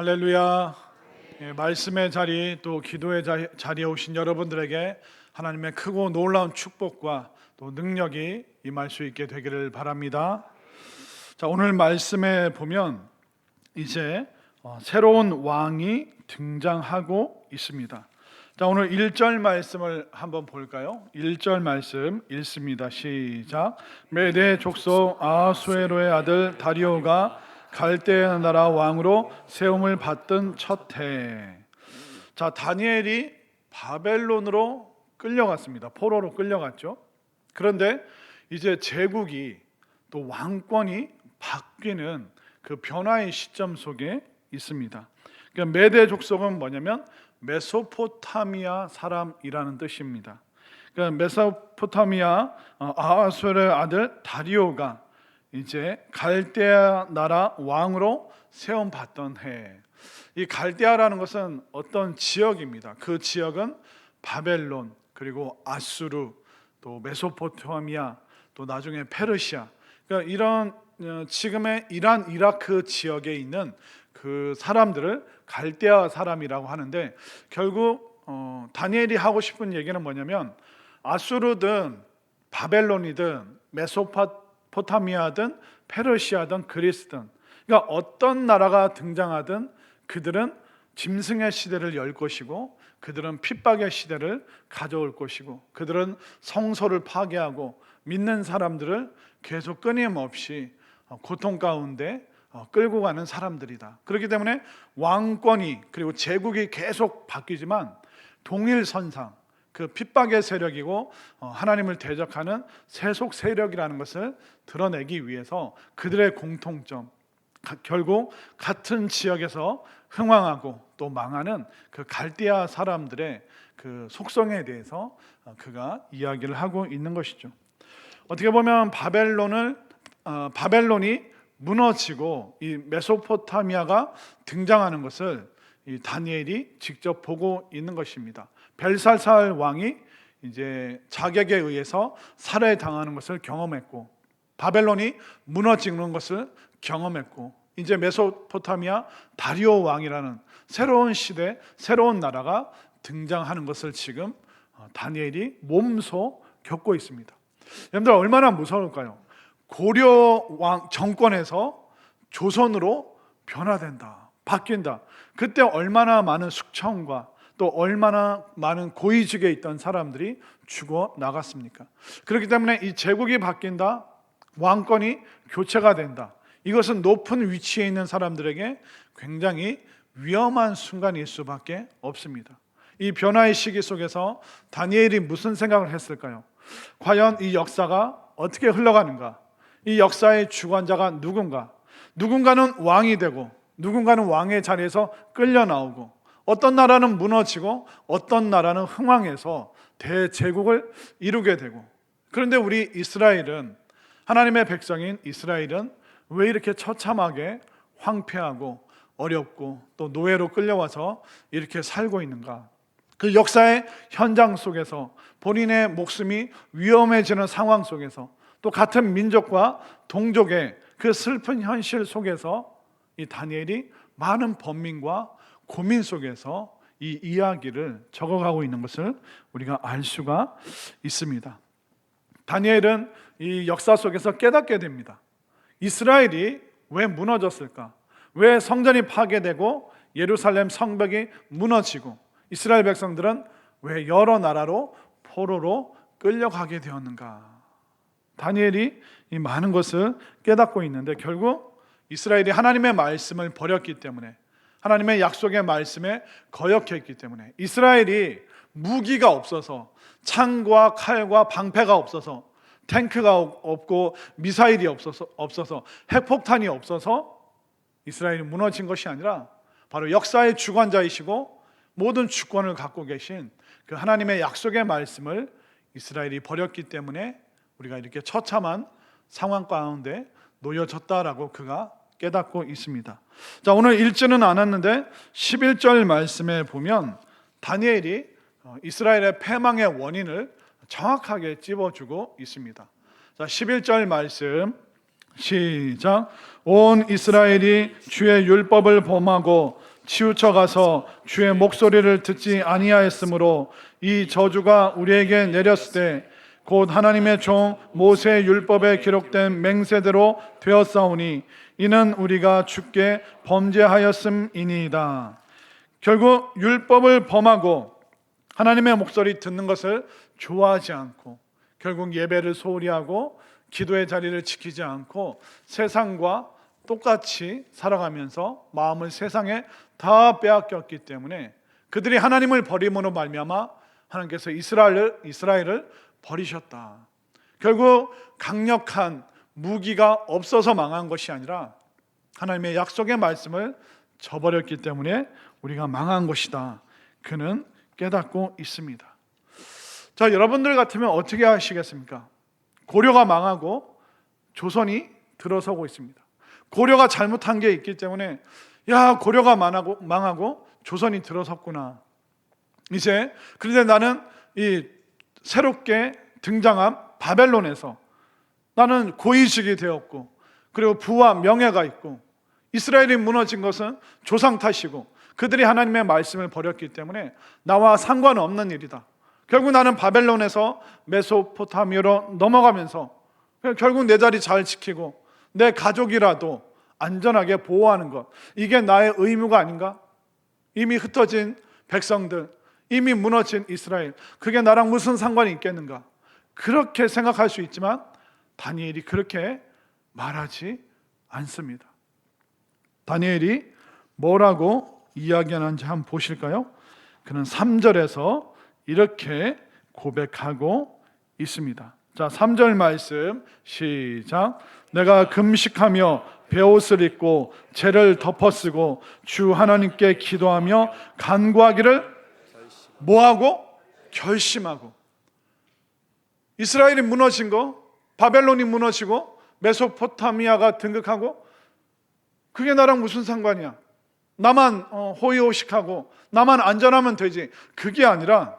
할렐루야. 말씀의 자리 또 기도의 자리에 오신 여러분들에게 하나님의 크고 놀라운 축복과 또 능력이 임할 수 있게 되기를 바랍니다. 자, 오늘 말씀에 보면 이제 새로운 왕이 등장하고 있습니다. 자, 오늘 1절 말씀을 한번 볼까요? 1절 말씀 읽습니다. 시작. 메대 족속 아수에로의 아들 다리오가 갈대아 나라 왕으로 세움을 받던 첫 해. 자, 다니엘이 바벨론으로 끌려갔습니다. 포로로 끌려갔죠. 그런데 이제 제국이 또 왕권이 바뀌는 그 변화의 시점 속에 있습니다. 그러니까 메대 족속은 뭐냐면 메소포타미아 사람이라는 뜻입니다. 그러니까 메소포타미아 아하수엘의 아들 다리오가 이제 갈대아 나라 왕으로 세움 받던 해. 이 갈대아라는 것은 어떤 지역입니다. 그 지역은 바벨론, 그리고 아수르, 또 메소포타미아, 또 나중에 페르시아. 그러니까 이런 지금의 이란, 이라크 지역에 있는 그 사람들을 갈대아 사람이라고 하는데, 결국 다니엘이 하고 싶은 얘기는 뭐냐면 아수르든 바벨론이든 메소포타미아든 페르시아든 그리스든, 그러니까 어떤 나라가 등장하든 그들은 짐승의 시대를 열 것이고, 그들은 핍박의 시대를 가져올 것이고, 그들은 성소를 파괴하고 믿는 사람들을 계속 끊임없이 고통 가운데 끌고 가는 사람들이다. 그렇기 때문에 왕권이 그리고 제국이 계속 바뀌지만 동일선상, 그 핍박의 세력이고 하나님을 대적하는 세속 세력이라는 것을 드러내기 위해서 그들의 공통점, 결국 같은 지역에서 흥왕하고 또 망하는 그 갈대아 사람들의 그 속성에 대해서 그가 이야기를 하고 있는 것이죠. 어떻게 보면 바벨론이 무너지고 이 메소포타미아가 등장하는 것을 이 다니엘이 직접 보고 있는 것입니다. 벨사살 왕이 이제 자객에 의해서 살해당하는 것을 경험했고, 바벨론이 무너지는 것을 경험했고, 이제 메소포타미아 다리오 왕이라는 새로운 시대, 새로운 나라가 등장하는 것을 지금 다니엘이 몸소 겪고 있습니다. 여러분들 얼마나 무서울까요? 고려 왕 정권에서 조선으로 변화된다, 바뀐다. 그때 얼마나 많은 숙청과 또 얼마나 많은 고위직에 있던 사람들이 죽어 나갔습니까? 그렇기 때문에 이 제국이 바뀐다, 왕권이 교체가 된다, 이것은 높은 위치에 있는 사람들에게 굉장히 위험한 순간일 수밖에 없습니다. 이 변화의 시기 속에서 다니엘이 무슨 생각을 했을까요? 과연 이 역사가 어떻게 흘러가는가? 이 역사의 주관자가 누군가? 누군가는 왕이 되고 누군가는 왕의 자리에서 끌려 나오고, 어떤 나라는 무너지고 어떤 나라는 흥왕해서 대제국을 이루게 되고. 그런데 우리 이스라엘은, 하나님의 백성인 이스라엘은 왜 이렇게 처참하게 황폐하고 어렵고 또 노예로 끌려와서 이렇게 살고 있는가? 그 역사의 현장 속에서 본인의 목숨이 위험해지는 상황 속에서, 또 같은 민족과 동족의 그 슬픈 현실 속에서 이 다니엘이 많은 번민과 고민 속에서 이 이야기를 적어가고 있는 것을 우리가 알 수가 있습니다. 다니엘은 이 역사 속에서 깨닫게 됩니다. 이스라엘이 왜 무너졌을까? 왜 성전이 파괴되고 예루살렘 성벽이 무너지고 이스라엘 백성들은 왜 여러 나라로 포로로 끌려가게 되었는가? 다니엘이 이 많은 것을 깨닫고 있는데, 결국 이스라엘이 하나님의 말씀을 버렸기 때문에, 하나님의 약속의 말씀에 거역했기 때문에, 이스라엘이 무기가 없어서, 창과 칼과 방패가 없어서, 탱크가 없고 미사일이 없어서 핵폭탄이 없어서 이스라엘이 무너진 것이 아니라, 바로 역사의 주관자이시고 모든 주권을 갖고 계신 그 하나님의 약속의 말씀을 이스라엘이 버렸기 때문에 우리가 이렇게 처참한 상황 가운데 놓여졌다라고 그가 깨닫고 있습니다. 자, 오늘 읽지는 않았는데 11절 말씀에 보면 다니엘이 이스라엘의 패망의 원인을 정확하게 찝어주고 있습니다. 자, 11절 말씀 시작. 온 이스라엘이 주의 율법을 범하고 치우쳐 가서 주의 목소리를 듣지 아니하였으므로 이 저주가 우리에게 내렸을 때 곧 하나님의 종 모세의 율법에 기록된 맹세대로 되었사오니 이는 우리가 주께 범죄하였음이니이다. 결국 율법을 범하고 하나님의 목소리 듣는 것을 좋아하지 않고 결국 예배를 소홀히 하고 기도의 자리를 지키지 않고 세상과 똑같이 살아가면서 마음을 세상에 다 빼앗겼기 때문에 그들이 하나님을 버림으로 말미암아 하나님께서 이스라엘을 버리셨다. 결국 강력한 무기가 없어서 망한 것이 아니라 하나님의 약속의 말씀을 저버렸기 때문에 우리가 망한 것이다. 그는 깨닫고 있습니다. 자, 여러분들 같으면 어떻게 하시겠습니까? 고려가 망하고 조선이 들어서고 있습니다. 고려가 잘못한 게 있기 때문에 야, 고려가 망하고 조선이 들어섰구나. 이제 그런데 나는 이 새롭게 등장한 바벨론에서 나는 고위직이 되었고 그리고 부와 명예가 있고 이스라엘이 무너진 것은 조상 탓이고 그들이 하나님의 말씀을 버렸기 때문에 나와 상관없는 일이다. 결국 나는 바벨론에서 메소포타미아로 넘어가면서 결국 내 자리 잘 지키고 내 가족이라도 안전하게 보호하는 것, 이게 나의 의무가 아닌가? 이미 흩어진 백성들, 이미 무너진 이스라엘, 그게 나랑 무슨 상관이 있겠는가? 그렇게 생각할 수 있지만 다니엘이 그렇게 말하지 않습니다. 다니엘이 뭐라고 이야기하는지 한번 보실까요? 그는 3절에서 이렇게 고백하고 있습니다. 자, 3절 말씀 시작. 내가 금식하며 베옷을 입고 죄를 덮어쓰고 주 하나님께 기도하며 간구하기를 뭐하고? 결심하고. 이스라엘이 무너진 거, 바벨론이 무너지고 메소포타미아가 등극하고 그게 나랑 무슨 상관이야? 나만 호의호식하고 나만 안전하면 되지. 그게 아니라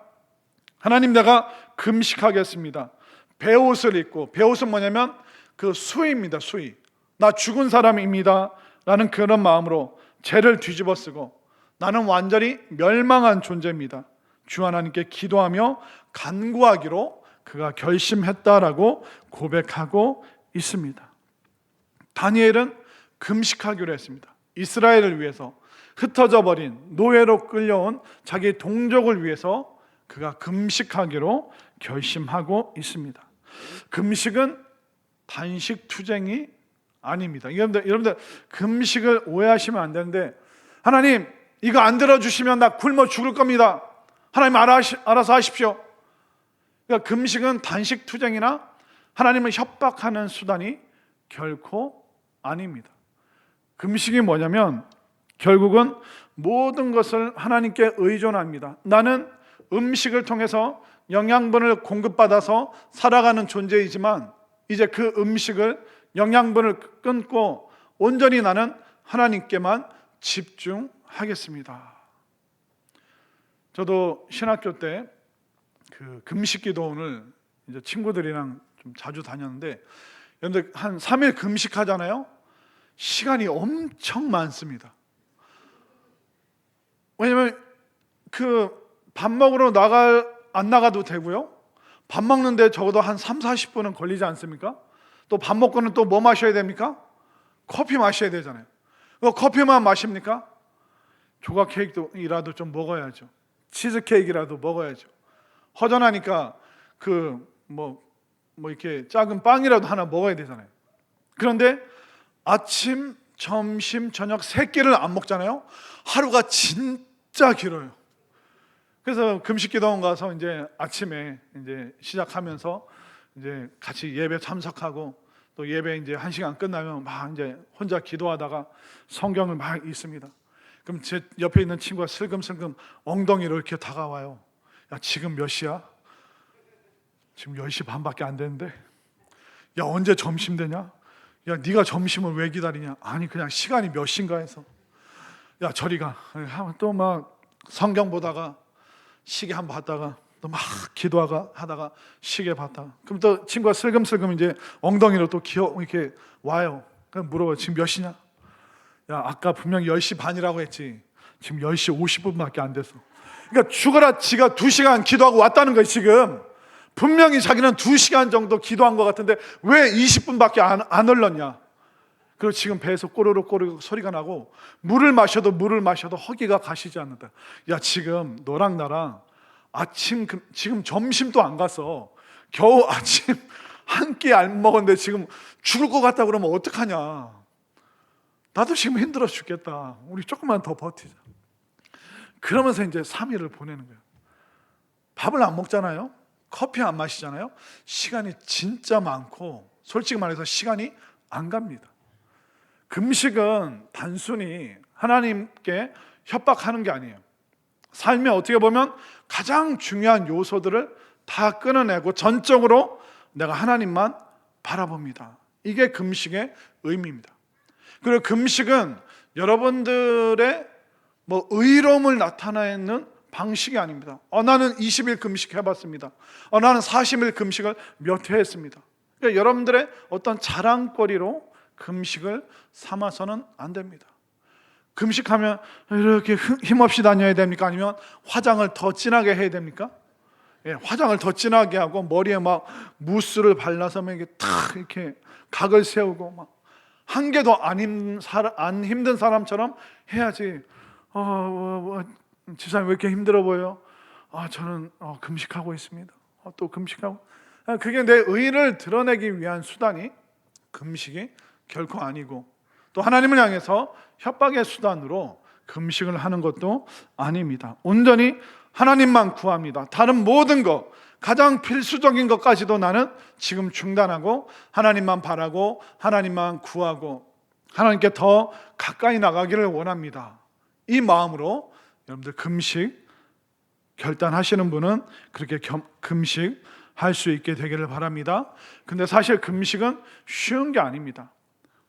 하나님, 내가 금식하겠습니다. 베옷을 입고, 베옷은 뭐냐면 그 수의입니다. 수의. 나 죽은 사람입니다 라는 그런 마음으로 죄를 뒤집어 쓰고 나는 완전히 멸망한 존재입니다. 주 하나님께 기도하며 간구하기로 그가 결심했다라고 고백하고 있습니다. 다니엘은 금식하기로 했습니다. 이스라엘을 위해서, 흩어져 버린 노예로 끌려온 자기 동족을 위해서 그가 금식하기로 결심하고 있습니다. 금식은 단식 투쟁이 아닙니다. 여러분들 금식을 오해하시면 안 되는데, 하나님 이거 안 들어주시면 나 굶어 죽을 겁니다. 하나님 알아서 하십시오. 그러니까 금식은 단식 투쟁이나 하나님을 협박하는 수단이 결코 아닙니다. 금식이 뭐냐면 결국은 모든 것을 하나님께 의존합니다. 나는 음식을 통해서 영양분을 공급받아서 살아가는 존재이지만 이제 그 음식을, 영양분을 끊고 온전히 나는 하나님께만 집중하겠습니다. 저도 신학교 때 그 금식기도원을 이제 친구들이랑 좀 자주 다녔는데, 여러분들 한 3일 금식하잖아요. 시간이 엄청 많습니다. 왜냐면 그 밥 먹으러 안 나가도 되고요. 밥 먹는데 적어도 한 30-40분은 걸리지 않습니까? 또 밥 먹고는 또 뭐 마셔야 됩니까? 커피 마셔야 되잖아요. 커피만 마십니까? 조각 케이크이라도 좀 먹어야죠. 치즈 케이크라도 먹어야죠. 허전하니까 이렇게 작은 빵이라도 하나 먹어야 되잖아요. 그런데 아침, 점심, 저녁 3끼를 안 먹잖아요. 하루가 진짜 길어요. 그래서 금식기도원 가서 이제 아침에 이제 시작하면서 이제 같이 예배 참석하고 또 예배 이제 1시간 끝나면 막 이제 혼자 기도하다가 성경을 막 읽습니다. 그럼 제 옆에 있는 친구가 슬금슬금 엉덩이로 이렇게 다가와요. 야, 지금 몇 시야? 지금 10시 반밖에 안 되는데. 야, 언제 점심 되냐? 야, 네가 점심을 왜 기다리냐? 아니, 그냥 시간이 몇 시인가 해서. 야, 저리 가. 또 막 성경 보다가 시계 한번 봤다가 또 막 기도하다가 시계 봤다가, 그럼 또 친구가 슬금슬금 이제 엉덩이로 또 이렇게 와요. 그럼 물어봐요. 지금 몇 시냐? 야, 아까 분명 10시 반이라고 했지. 지금 10시 50분밖에 안 돼서. 그러니까 죽어라 지가 2시간 기도하고 왔다는 거예요. 지금 분명히 자기는 2시간 정도 기도한 것 같은데 왜 20분밖에 안 흘렀냐. 그리고 지금 배에서 꼬르륵 꼬르륵 소리가 나고 물을 마셔도 허기가 가시지 않는다. 야, 지금 너랑 나랑 지금 점심도 안 가서 겨우 아침 한 끼 안 먹었는데 지금 죽을 것 같다 그러면 어떡하냐. 나도 지금 힘들어 죽겠다. 우리 조금만 더 버티자. 그러면서 이제 3일을 보내는 거예요. 밥을 안 먹잖아요. 커피 안 마시잖아요. 시간이 진짜 많고 솔직히 말해서 시간이 안 갑니다. 금식은 단순히 하나님께 협박하는 게 아니에요. 삶에 어떻게 보면 가장 중요한 요소들을 다 끊어내고 전적으로 내가 하나님만 바라봅니다. 이게 금식의 의미입니다. 그리고 금식은 여러분들의 의로움을 나타내는 방식이 아닙니다. 나는 20일 금식 해봤습니다. 나는 40일 금식을 몇 회 했습니다. 그러니까 여러분들의 어떤 자랑거리로 금식을 삼아서는 안 됩니다. 금식하면 이렇게 힘없이 다녀야 됩니까? 아니면 화장을 더 진하게 해야 됩니까? 예, 화장을 더 진하게 하고 머리에 막 무스를 발라서 이렇게 탁 이렇게 각을 세우고 막 한 개도 안 힘든 사람처럼 해야지. 지사님 왜 이렇게 힘들어 보여? 저는 금식하고 있습니다. 또 금식하고. 그게 내 의를 드러내기 위한 수단이 금식이 결코 아니고 또 하나님을 향해서 협박의 수단으로 금식을 하는 것도 아닙니다. 온전히 하나님만 구합니다. 다른 모든 것, 가장 필수적인 것까지도 나는 지금 중단하고 하나님만 바라고 하나님만 구하고 하나님께 더 가까이 나가기를 원합니다. 이 마음으로 여러분들 금식 결단하시는 분은 그렇게 금식할 수 있게 되기를 바랍니다. 근데 사실 금식은 쉬운 게 아닙니다.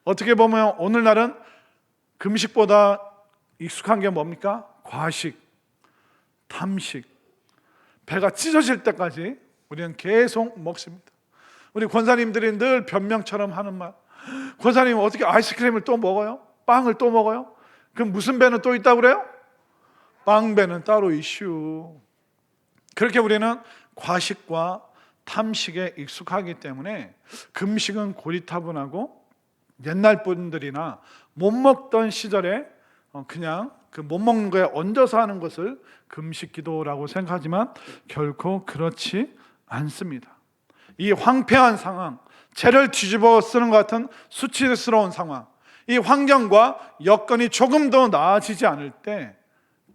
어떻게 보면 오늘날은 금식보다 익숙한 게 뭡니까? 과식, 탐식, 배가 찢어질 때까지 우리는 계속 먹습니다. 우리 권사님들이 늘 변명처럼 하는 말, 권사님 어떻게 아이스크림을 또 먹어요? 빵을 또 먹어요? 그럼 무슨 배는 또 있다고 그래요? 빵배는 따로 이슈. 그렇게 우리는 과식과 탐식에 익숙하기 때문에 금식은 고리타분하고 옛날 분들이나 못 먹던 시절에 그냥 그 못 먹는 거에 얹어서 하는 것을 금식 기도라고 생각하지만 결코 그렇지 않습니다. 이 황폐한 상황, 죄를 뒤집어 쓰는 것 같은 수치스러운 상황, 이 환경과 여건이 조금 더 나아지지 않을 때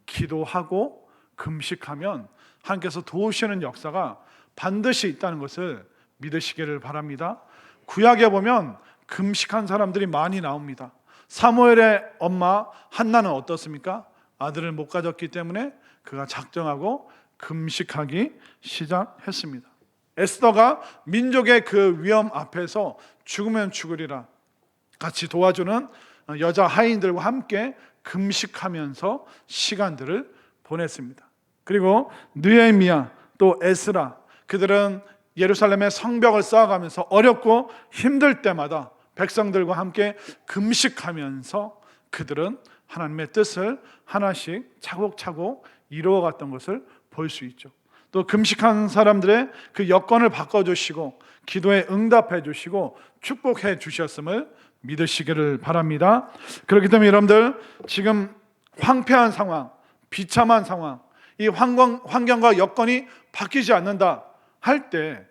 기도하고 금식하면 하나님께서 도우시는 역사가 반드시 있다는 것을 믿으시기를 바랍니다. 구약에 보면 금식한 사람들이 많이 나옵니다. 사무엘의 엄마 한나는 어떻습니까? 아들을 못 가졌기 때문에 그가 작정하고 금식하기 시작했습니다. 에스더가 민족의 그 위험 앞에서 죽으면 죽으리라 같이 도와주는 여자 하인들과 함께 금식하면서 시간들을 보냈습니다. 그리고 느헤미야 또 에스라, 그들은 예루살렘의 성벽을 쌓아가면서 어렵고 힘들 때마다 백성들과 함께 금식하면서 그들은 하나님의 뜻을 하나씩 차곡차곡 이루어갔던 것을 볼 수 있죠. 또 금식한 사람들의 그 여건을 바꿔주시고 기도에 응답해 주시고 축복해 주셨음을 믿으시기를 바랍니다. 그렇기 때문에 여러분들 지금 황폐한 상황, 비참한 상황, 이 환경과 여건이 바뀌지 않는다 할 때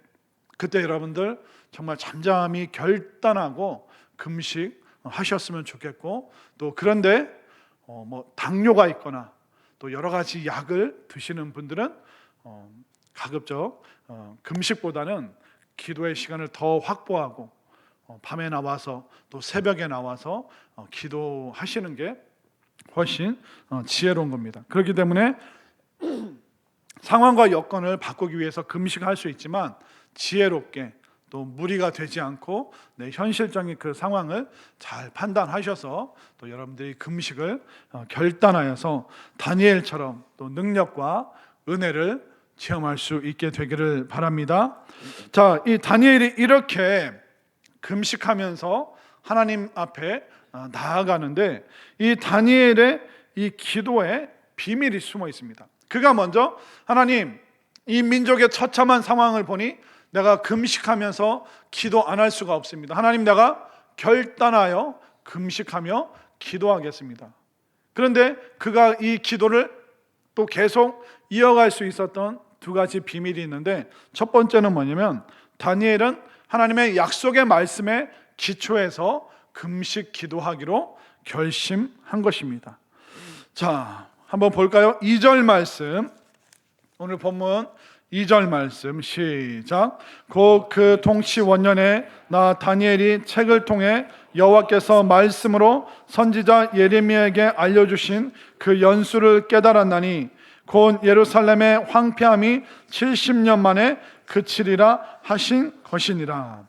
그때 여러분들 정말 잠잠히 결단하고 금식하셨으면 좋겠고, 또 그런데 당뇨가 있거나 또 여러 가지 약을 드시는 분들은 가급적 금식보다는 기도의 시간을 더 확보하고 밤에 나와서 또 새벽에 나와서 기도하시는 게 훨씬 지혜로운 겁니다. 그렇기 때문에 상황과 여건을 바꾸기 위해서 금식할 수 있지만 지혜롭게 또 무리가 되지 않고 현실적인 그 상황을 잘 판단하셔서 또 여러분들이 금식을 결단하여서 다니엘처럼 또 능력과 은혜를 체험할 수 있게 되기를 바랍니다. 자, 이 다니엘이 이렇게 금식하면서 하나님 앞에 나아가는데 이 다니엘의 이 기도에 비밀이 숨어 있습니다. 그가 먼저 하나님, 이 민족의 처참한 상황을 보니 내가 금식하면서 기도 안 할 수가 없습니다. 하나님, 내가 결단하여 금식하며 기도하겠습니다. 그런데 그가 이 기도를 또 계속 이어갈 수 있었던 두 가지 비밀이 있는데, 첫 번째는 뭐냐면 다니엘은 하나님의 약속의 말씀에 기초해서 금식 기도하기로 결심한 것입니다. 자, 한번 볼까요? 2절 말씀, 오늘 본문 2절 말씀 시작. 곧 그 동치 원년에 나 다니엘이 책을 통해 여호와께서 말씀으로 선지자 예레미야에게 알려주신 그 연수를 깨달았나니 곧 예루살렘의 황폐함이 70년 만에 그치리라 하신 것이니라.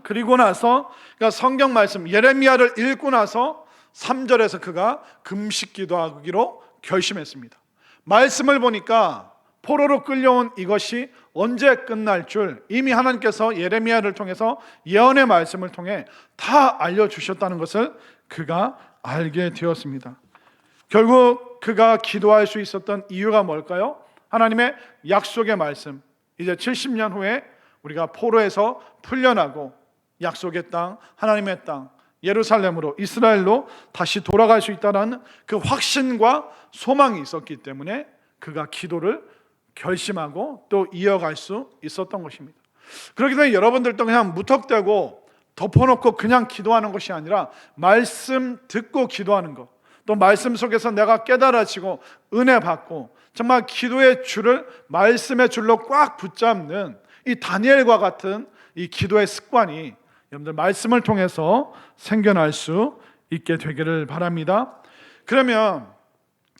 그리고 나서 성경 말씀 예레미야를 읽고 나서 3절에서 그가 금식 기도하기로 결심했습니다. 말씀을 보니까 포로로 끌려온 이것이 언제 끝날 줄 이미 하나님께서 예레미야를 통해서 예언의 말씀을 통해 다 알려주셨다는 것을 그가 알게 되었습니다. 결국 그가 기도할 수 있었던 이유가 뭘까요? 하나님의 약속의 말씀, 이제 70년 후에 우리가 포로에서 풀려나고 약속의 땅, 하나님의 땅, 예루살렘으로, 이스라엘로 다시 돌아갈 수 있다는 그 확신과 소망이 있었기 때문에 그가 기도를 결심하고 또 이어갈 수 있었던 것입니다. 그렇기 때문에 여러분들도 그냥 무턱대고 덮어놓고 그냥 기도하는 것이 아니라 말씀 듣고 기도하는 것, 또 말씀 속에서 내가 깨달아지고 은혜 받고 정말 기도의 줄을 말씀의 줄로 꽉 붙잡는 이 다니엘과 같은 이 기도의 습관이 여러분들 말씀을 통해서 생겨날 수 있게 되기를 바랍니다. 그러면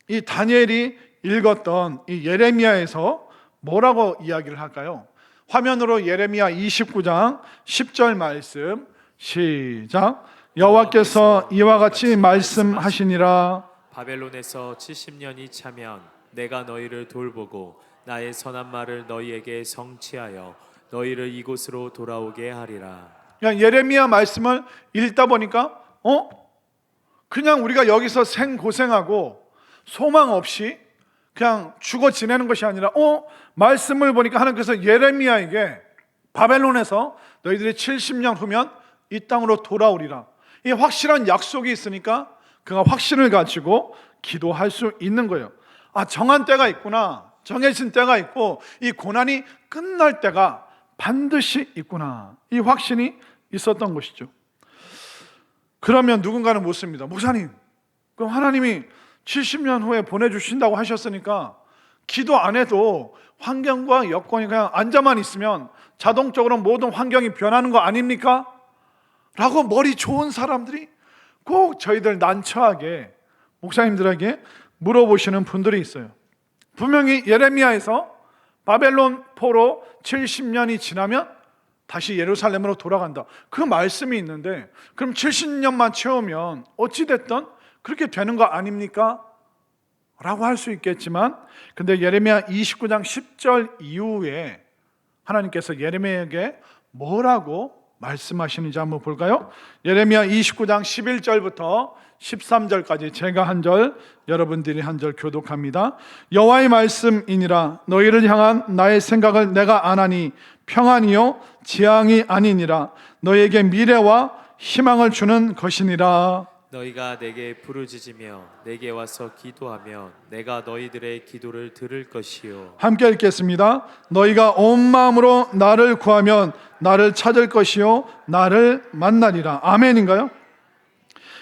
이 다니엘이 읽었던 이 예레미야에서 뭐라고 이야기를 할까요? 화면으로 예레미야 29장 10절 말씀 시작. 여호와께서 이와 같이 말씀하시니라. 바벨론에서 70년이 차면 내가 너희를 돌보고 나의 선한 말을 너희에게 성취하여 너희를 이곳으로 돌아오게 하리라. 그냥 예레미야 말씀을 읽다 보니까 그냥 우리가 여기서 생고생하고 소망 없이 그냥 죽어 지내는 것이 아니라 말씀을 보니까 하나님께서 예레미야에게 바벨론에서 너희들이 70년 후면 이 땅으로 돌아오리라, 이 확실한 약속이 있으니까 그가 확신을 가지고 기도할 수 있는 거예요. 정한 때가 있구나, 정해진 때가 있고 이 고난이 끝날 때가 반드시 있구나, 이 확신이 있었던 것이죠. 그러면 누군가는 묻습니다. 목사님, 그럼 하나님이 70년 후에 보내주신다고 하셨으니까 기도 안 해도 환경과 여건이 그냥 앉아만 있으면 자동적으로 모든 환경이 변하는 거 아닙니까? 라고 머리 좋은 사람들이 꼭 저희들 난처하게 목사님들에게 물어보시는 분들이 있어요. 분명히 예레미야에서 바벨론 포로 70년이 지나면 다시 예루살렘으로 돌아간다, 그 말씀이 있는데 그럼 70년만 채우면 어찌됐든 그렇게 되는 거 아닙니까? 라고 할 수 있겠지만, 근데 예레미야 29장 10절 이후에 하나님께서 예레미야에게 뭐라고 말씀하시는지 한번 볼까요? 예레미야 29장 11절부터 13절까지 제가 한 절, 여러분들이 한 절 교독합니다. 여호와의 말씀이니라. 너희를 향한 나의 생각을 내가 아나니 평안이요 재앙이 아니니라. 너희에게 미래와 희망을 주는 것이니라. 너희가 내게 부르짖으며 내게 와서 기도하면 내가 너희들의 기도를 들을 것이요. 함께 읽겠습니다. 너희가 온 마음으로 나를 구하면 나를 찾을 것이요 나를 만나리라. 아멘인가요?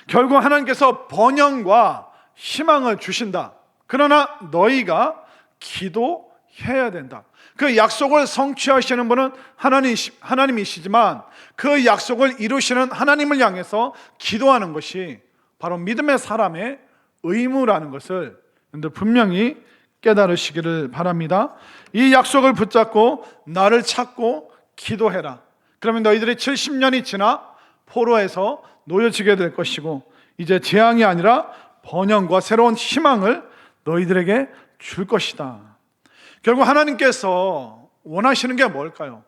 결국 하나님께서 번영과 희망을 주신다. 그러나 너희가 기도해야 된다. 그 약속을 성취하시는 분은 하나님이시지만 그 약속을 이루시는 하나님을 향해서 기도하는 것이 바로 믿음의 사람의 의무라는 것을 분명히 깨달으시기를 바랍니다. 이 약속을 붙잡고 나를 찾고 기도해라. 그러면 너희들이 70년이 지나 포로에서 놓여지게 될 것이고 이제 재앙이 아니라 번영과 새로운 희망을 너희들에게 줄 것이다. 결국 하나님께서 원하시는 게 뭘까요?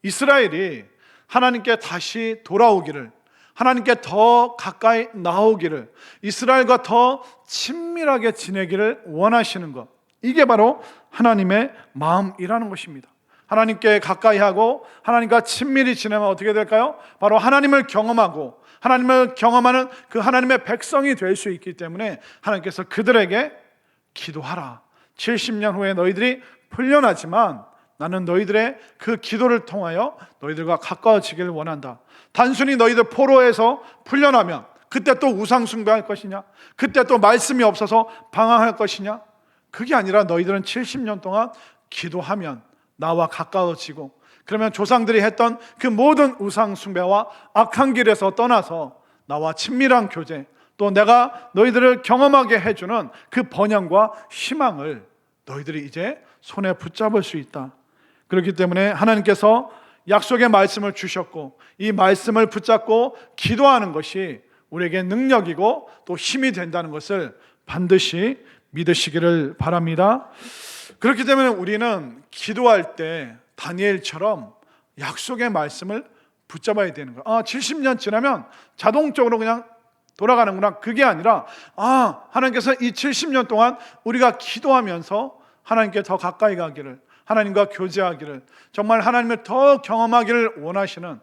이스라엘이 하나님께 다시 돌아오기를, 하나님께 더 가까이 나오기를, 이스라엘과 더 친밀하게 지내기를 원하시는 것, 이게 바로 하나님의 마음이라는 것입니다. 하나님께 가까이 하고 하나님과 친밀히 지내면 어떻게 될까요? 바로 하나님을 경험하고 하나님을 경험하는 그 하나님의 백성이 될 수 있기 때문에 하나님께서 그들에게 기도하라. 70년 후에 너희들이 풀려나지만 나는 너희들의 그 기도를 통하여 너희들과 가까워지기를 원한다. 단순히 너희들 포로에서 풀려나면 그때 또 우상 숭배할 것이냐? 그때 또 말씀이 없어서 방황할 것이냐? 그게 아니라 너희들은 70년 동안 기도하면 나와 가까워지고, 그러면 조상들이 했던 그 모든 우상 숭배와 악한 길에서 떠나서 나와 친밀한 교제, 또 내가 너희들을 경험하게 해주는 그 번영과 희망을 너희들이 이제 손에 붙잡을 수 있다. 그렇기 때문에 하나님께서 약속의 말씀을 주셨고 이 말씀을 붙잡고 기도하는 것이 우리에게 능력이고 또 힘이 된다는 것을 반드시 믿으시기를 바랍니다. 그렇기 때문에 우리는 기도할 때 다니엘처럼 약속의 말씀을 붙잡아야 되는 거예요. 70년 지나면 자동적으로 그냥 돌아가는구나. 그게 아니라 하나님께서 이 70년 동안 우리가 기도하면서 하나님께 더 가까이 가기를, 하나님과 교제하기를, 정말 하나님을 더 경험하기를 원하시는,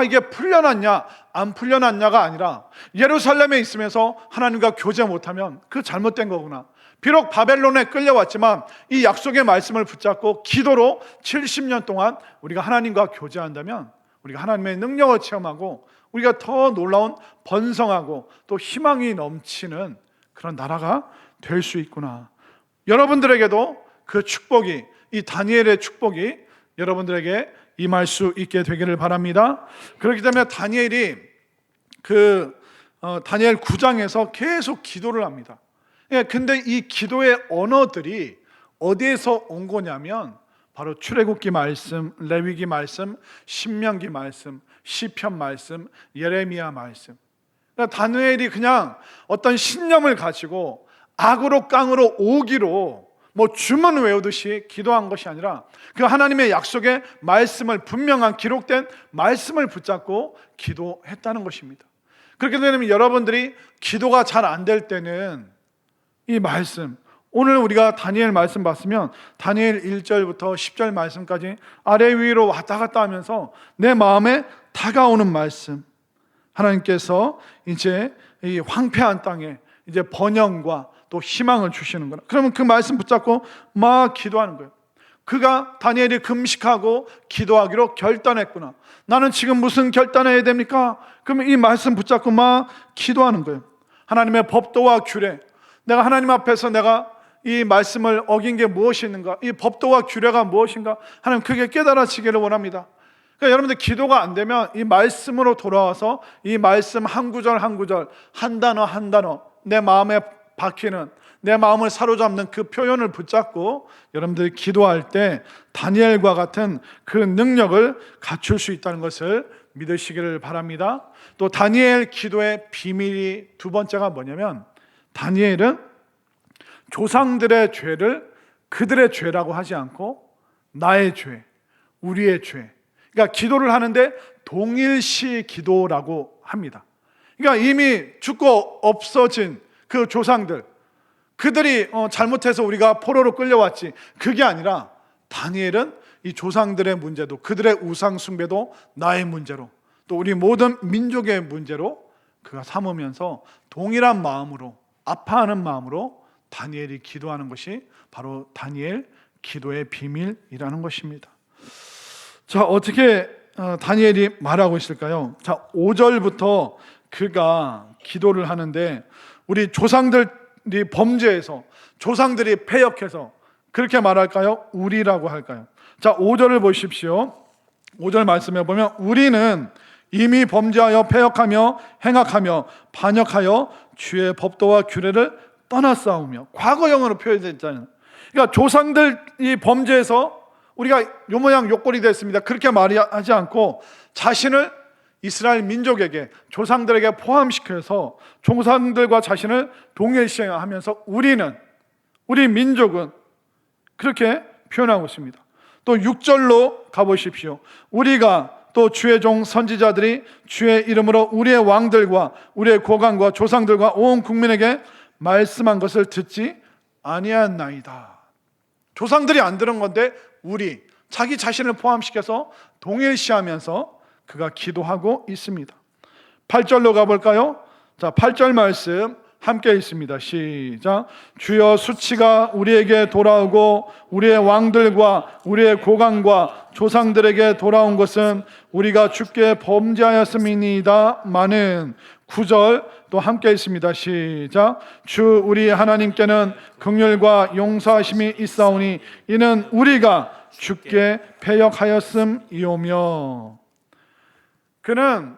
이게 풀려났냐 안 풀려났냐가 아니라 예루살렘에 있으면서 하나님과 교제 못하면 그 잘못된 거구나. 비록 바벨론에 끌려왔지만 이 약속의 말씀을 붙잡고 기도로 70년 동안 우리가 하나님과 교제한다면 우리가 하나님의 능력을 체험하고 우리가 더 놀라운 번성하고 또 희망이 넘치는 그런 나라가 될 수 있구나. 여러분들에게도 그 축복이, 이 다니엘의 축복이 여러분들에게 임할 수 있게 되기를 바랍니다. 그렇기 때문에 다니엘이 다니엘 9장에서 계속 기도를 합니다. 근데 이 기도의 언어들이 어디에서 온 거냐면 바로 출애굽기 말씀, 레위기 말씀, 신명기 말씀, 시편 말씀, 예레미야 말씀. 그러니까 다니엘이 그냥 어떤 신념을 가지고 악으로 깡으로 오기로 주문 외우듯이 기도한 것이 아니라 그 하나님의 약속의 말씀을, 분명한 기록된 말씀을 붙잡고 기도했다는 것입니다. 그렇게 되면 여러분들이 기도가 잘 안 될 때는 이 말씀, 오늘 우리가 다니엘 말씀 봤으면 다니엘 1절부터 10절 말씀까지 아래 위로 왔다 갔다 하면서 내 마음에 다가오는 말씀, 하나님께서 이제 이 황폐한 땅에 이제 번영과 또 희망을 주시는 거라. 그러면 그 말씀 붙잡고 막 기도하는 거예요. 다니엘이 금식하고 기도하기로 결단했구나. 나는 지금 무슨 결단해야 됩니까? 그러면 이 말씀 붙잡고 막 기도하는 거예요. 하나님의 법도와 규례, 내가 하나님 앞에서 내가 이 말씀을 어긴 게 무엇이 있는가, 이 법도와 규례가 무엇인가, 하나님 그게 깨달아지기를 원합니다. 그러니까 여러분들 기도가 안 되면 이 말씀으로 돌아와서 이 말씀 한 구절 한 구절, 한 단어 한 단어, 내 마음에 박히는, 내 마음을 사로잡는 그 표현을 붙잡고 여러분들이 기도할 때 다니엘과 같은 그 능력을 갖출 수 있다는 것을 믿으시기를 바랍니다. 또 다니엘 기도의 비밀이 두 번째가 뭐냐면, 다니엘은 조상들의 죄를 그들의 죄라고 하지 않고 나의 죄, 우리의 죄, 그러니까 기도를 하는데 동일시 기도라고 합니다. 그러니까 이미 죽고 없어진 그 조상들, 그들이 잘못해서 우리가 포로로 끌려왔지, 그게 아니라 다니엘은 이 조상들의 문제도, 그들의 우상 숭배도 나의 문제로, 또 우리 모든 민족의 문제로 그가 삼으면서 동일한 마음으로, 아파하는 마음으로 다니엘이 기도하는 것이 바로 다니엘 기도의 비밀이라는 것입니다. 자, 어떻게 다니엘이 말하고 있을까요? 자, 5절부터 그가 기도를 하는데, 우리 조상들이 범죄해서, 조상들이 패역해서 그렇게 말할까요? 우리라고 할까요? 자, 5절을 보십시오. 5절 말씀해 보면, 우리는 이미 범죄하여 패역하며 행악하며 반역하여 주의 법도와 규례를 떠나싸우며, 과거형으로 표현되어 있잖아요. 그러니까 조상들이 범죄해서 우리가 요 모양 요 꼴이 됐습니다, 그렇게 말하지 않고 자신을 이스라엘 민족에게, 조상들에게 포함시켜서 조상들과 자신을 동일시하면서 우리 민족은 그렇게 표현하고 있습니다. 또 6절로 가보십시오. 우리가 또 주의 종 선지자들이 주의 이름으로 우리의 왕들과 우리의 고관과 조상들과 온 국민에게 말씀한 것을 듣지 아니하였나이다. 조상들이 안 들은 건데 우리 자기 자신을 포함시켜서 동일시하면서 그가 기도하고 있습니다. 8절로 가볼까요? 자, 8절 말씀 함께 있습니다. 시작. 주여 수치가 우리에게 돌아오고 우리의 왕들과 우리의 고관과 조상들에게 돌아온 것은 우리가 주께 범죄하였음이니이다. 마는 9절 또 함께 있습니다. 시작. 주 우리 하나님께는 긍휼과 용서하심이 있사오니 이는 우리가 주께 패역하였음이오며. 그는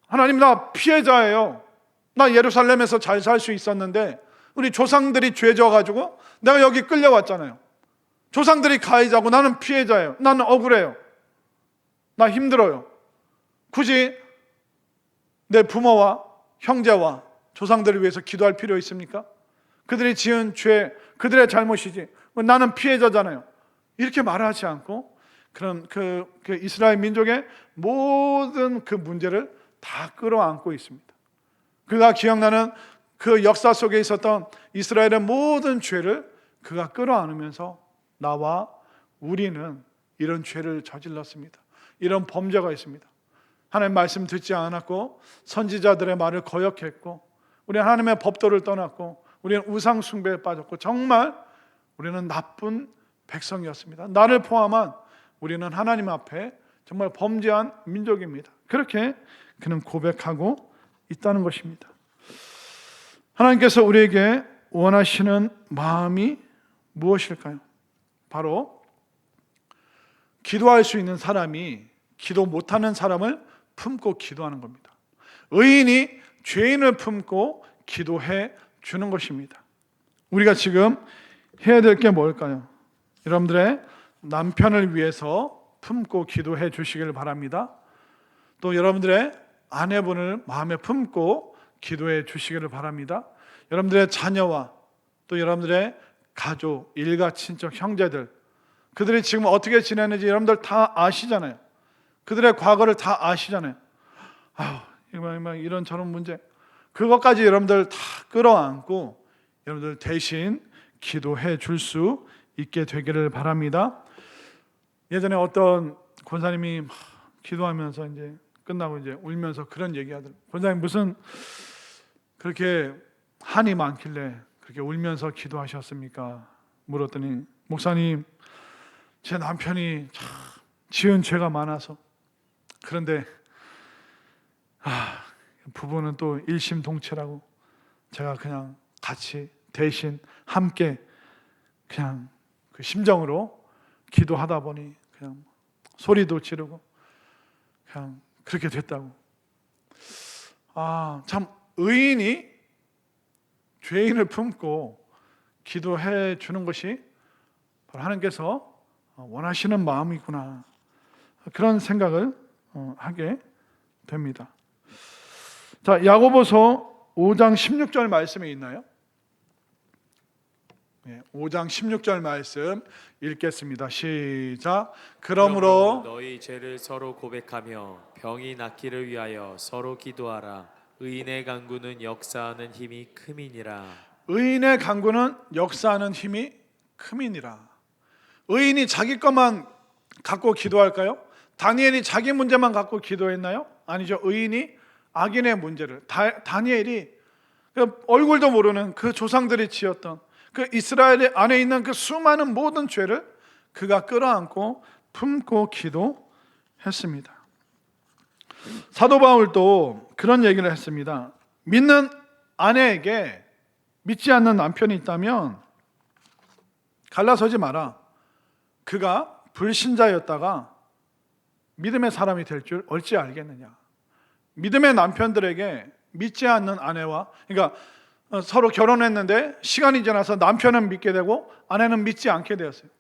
하나님 나 피해자예요. 나 예루살렘에서 잘 살 수 있었는데 우리 조상들이 죄 져가지고 내가 여기 끌려왔잖아요. 조상들이 가해자고 나는 피해자예요. 나는 억울해요. 나 힘들어요. 굳이 내 부모와 형제와 조상들을 위해서 기도할 필요 있습니까? 그들이 지은 죄, 그들의 잘못이지. 나는 피해자잖아요. 이렇게 말하지 않고 그런 그 이스라엘 민족의 모든 그 문제를 다 끌어안고 있습니다. 그가 기억나는 그 역사 속에 있었던 이스라엘의 모든 죄를 그가 끌어안으면서 나와 우리는 이런 죄를 저질렀습니다. 이런 범죄가 있습니다. 하나님 말씀 듣지 않았고 선지자들의 말을 거역했고 우리는 하나님의 법도를 떠났고 우리는 우상 숭배에 빠졌고 정말 우리는 나쁜 백성이었습니다. 나를 포함한 우리는 하나님 앞에 정말 범죄한 민족입니다. 그렇게 그는 고백하고 있다는 것입니다. 하나님께서 우리에게 원하시는 마음이 무엇일까요? 바로 기도할 수 있는 사람이 기도 못하는 사람을 품고 기도하는 겁니다. 의인이 죄인을 품고 기도해 주는 것입니다. 우리가 지금 해야 될 게 뭘까요? 여러분들의 남편을 위해서 품고 기도해 주시기를 바랍니다. 또 여러분들의 아내분을 마음에 품고 기도해 주시기를 바랍니다. 여러분들의 자녀와 또 여러분들의 가족, 일가, 친척, 형제들, 그들이 지금 어떻게 지내는지 여러분들 다 아시잖아요. 그들의 과거를 다 아시잖아요. 이런 저런 문제, 그것까지 여러분들 다 끌어안고 여러분들 대신 기도해 줄 수 있게 되기를 바랍니다. 예전에 어떤 권사님이 기도하면서 이제 끝나고 이제 울면서 그런 얘기하더라고요. 권사님 무슨 그렇게 한이 많길래 그렇게 울면서 기도하셨습니까? 물었더니 목사님, 제 남편이 참 지은 죄가 많아서 그런데 부부는 또 일심동체라고 제가 그냥 같이 대신 함께 그냥 그 심정으로 기도하다 보니 그냥 소리도 지르고 그냥 그렇게 됐다고. 참 의인이 죄인을 품고 기도해 주는 것이 바로 하나님께서 원하시는 마음이구나, 그런 생각을 하게 됩니다. 자, 야고보서 5장 16절 말씀에 있나요? 5장 16절 말씀 읽겠습니다. 시작. 그러므로 너희 죄를 서로 고백하며 병이 낫기를 위하여 서로 기도하라. 의인의 간구는 역사하는 힘이 큼이니라. 의인의 간구는 역사하는 힘이 큼이니라. 의인이 자기 것만 갖고 기도할까요? 다니엘이 자기 문제만 갖고 기도했나요? 아니죠. 의인이 악인의 문제를, 다니엘이 그 얼굴도 모르는 그 조상들이 지었던 그 이스라엘 안에 있는 그 수많은 모든 죄를 그가 끌어안고 품고 기도했습니다. 사도 바울도 그런 얘기를 했습니다. 믿는 아내에게 믿지 않는 남편이 있다면 갈라서지 마라. 그가 불신자였다가 믿음의 사람이 될 줄 어찌 알겠느냐. 믿음의 남편들에게 믿지 않는 아내와, 그러니까 서로 결혼했는데 시간이 지나서 남편은 믿게 되고 아내는 믿지 않게 되었어요.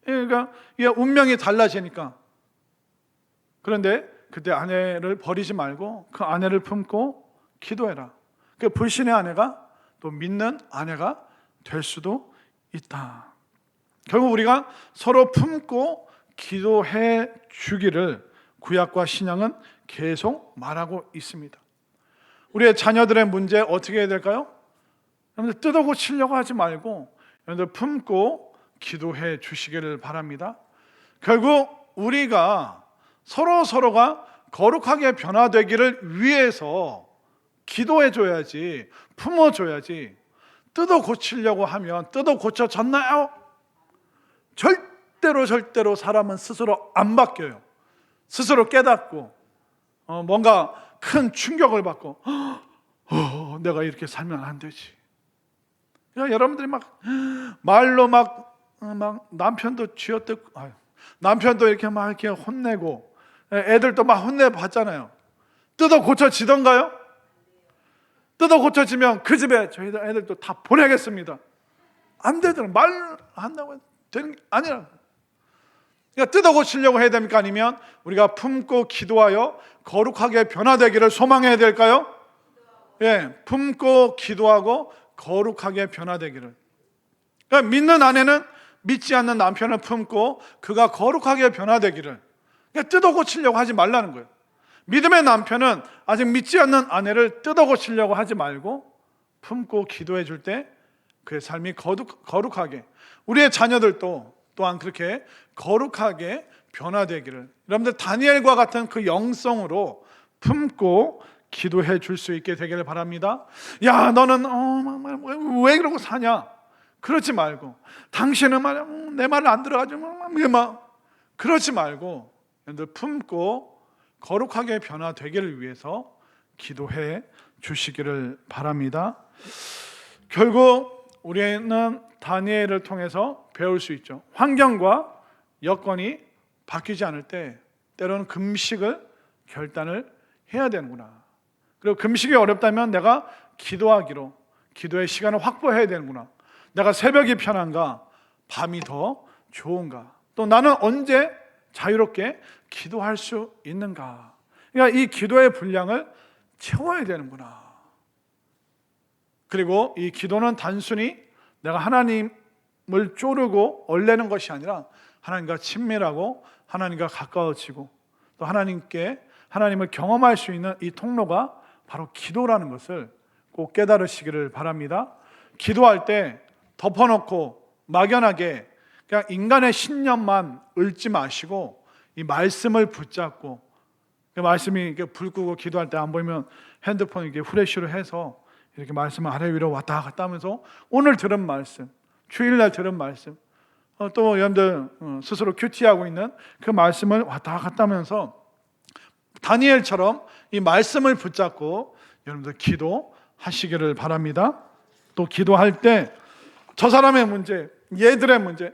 그러니까 이게 운명이 달라지니까. 그런데 그때 아내를 버리지 말고 그 아내를 품고 기도해라. 그 불신의 아내가 또 믿는 아내가 될 수도 있다. 결국 우리가 서로 품고 기도해 주기를 구약과 신약은 계속 말하고 있습니다. 우리의 자녀들의 문제 어떻게 해야 될까요? 여러분들 뜯어 고치려고 하지 말고 여러분들 품고 기도해 주시기를 바랍니다. 결국 우리가 서로가 거룩하게 변화되기를 위해서 기도해 줘야지, 품어 줘야지. 뜯어 고치려고 하면 뜯어 고쳐졌나요? 절대로 사람은 스스로 안 바뀌어요. 스스로 깨닫고 뭔가 큰 충격을 받고 내가 이렇게 살면 안 되지. 여러분들이 말로 남편도 쥐어뜯고 남편도 이렇게 이렇게 혼내고 애들도 혼내봤잖아요. 뜯어 고쳐지던가요? 뜯어 고쳐지면 그 집에 저희 애들도 다 보내겠습니다. 안 되더라고요. 말 한다고 되는 게 아니라. 그러니까 뜯어 고치려고 해야 됩니까? 아니면 우리가 품고 기도하여 거룩하게 변화되기를 소망해야 될까요? 예, 품고 기도하고 거룩하게 변화되기를. 그러니까 믿는 아내는 믿지 않는 남편을 품고 그가 거룩하게 변화되기를. 그러니까 뜯어 고치려고 하지 말라는 거예요. 믿음의 남편은 아직 믿지 않는 아내를 뜯어 고치려고 하지 말고 품고 기도해 줄 때 그의 삶이 거룩하게, 우리의 자녀들도 또한 그렇게 거룩하게 변화되기를, 여러분들 다니엘과 같은 그 영성으로 품고 기도해 줄 수 있게 되기를 바랍니다. 야, 너는 왜 그러고 사냐? 그러지 말고, 당신은 내 말을 안 들어가지고 그러지 말고 여러분들 품고 거룩하게 변화되기를 위해서 기도해 주시기를 바랍니다. 결국 우리는 다니엘을 통해서 배울 수 있죠. 환경과 여건이 바뀌지 않을 때 때로는 금식을 결단을 해야 되는구나. 그리고 금식이 어렵다면 내가 기도하기로, 기도의 시간을 확보해야 되는구나. 내가 새벽이 편한가, 밤이 더 좋은가, 또 나는 언제 자유롭게 기도할 수 있는가. 그러니까 이 기도의 분량을 채워야 되는구나. 그리고 이 기도는 단순히 내가 하나님을 쪼르고 얼레는 것이 아니라 하나님과 친밀하고 하나님과 가까워지고 또 하나님을 경험할 수 있는 이 통로가 바로 기도라는 것을 꼭 깨달으시기를 바랍니다. 기도할 때 덮어놓고 막연하게 그냥 인간의 신념만 읊지 마시고 이 말씀을 붙잡고, 그 말씀이 이렇게 불 끄고 기도할 때 안 보이면 핸드폰 이렇게 후레쉬로 해서 이렇게 말씀을 아래 위로 왔다 갔다 하면서 오늘 들은 말씀, 주일날 들은 말씀, 또 여러분들 스스로 큐티하고 있는 그 말씀을 왔다 갔다 하면서 다니엘처럼 이 말씀을 붙잡고 여러분들 기도하시기를 바랍니다. 또 기도할 때 저 사람의 문제, 얘들의 문제,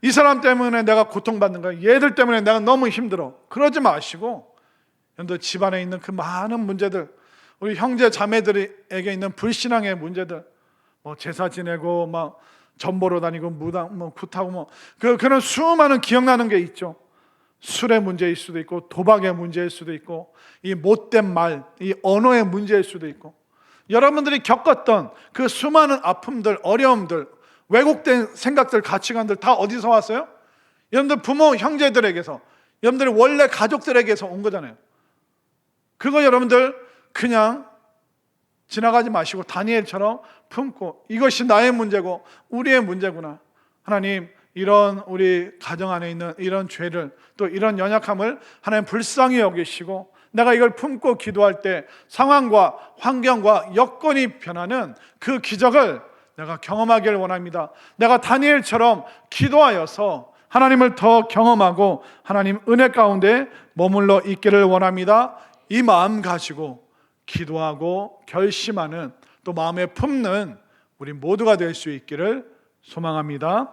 이 사람 때문에 내가 고통받는 거야, 얘들 때문에 내가 너무 힘들어, 그러지 마시고 여러분들 집안에 있는 그 많은 문제들, 우리 형제 자매들에게 있는 불신앙의 문제들, 제사 지내고 전보러 다니고 무당 굿하고 그런 수많은 기억나는 게 있죠. 술의 문제일 수도 있고 도박의 문제일 수도 있고 이 못된 말, 이 언어의 문제일 수도 있고, 여러분들이 겪었던 그 수많은 아픔들, 어려움들, 왜곡된 생각들, 가치관들 다 어디서 왔어요? 여러분들 부모, 형제들에게서, 여러분들 원래 가족들에게서 온 거잖아요. 그거 여러분들 그냥 지나가지 마시고 다니엘처럼 품고 이것이 나의 문제고 우리의 문제구나. 하나님, 이런 우리 가정 안에 있는 이런 죄를, 또 이런 연약함을 하나님 불쌍히 여기시고 내가 이걸 품고 기도할 때 상황과 환경과 여건이 변하는 그 기적을 내가 경험하기를 원합니다. 내가 다니엘처럼 기도하여서 하나님을 더 경험하고 하나님 은혜 가운데 머물러 있기를 원합니다. 이 마음 가지고 기도하고 결심하는, 또 마음에 품는 우리 모두가 될 수 있기를 소망합니다.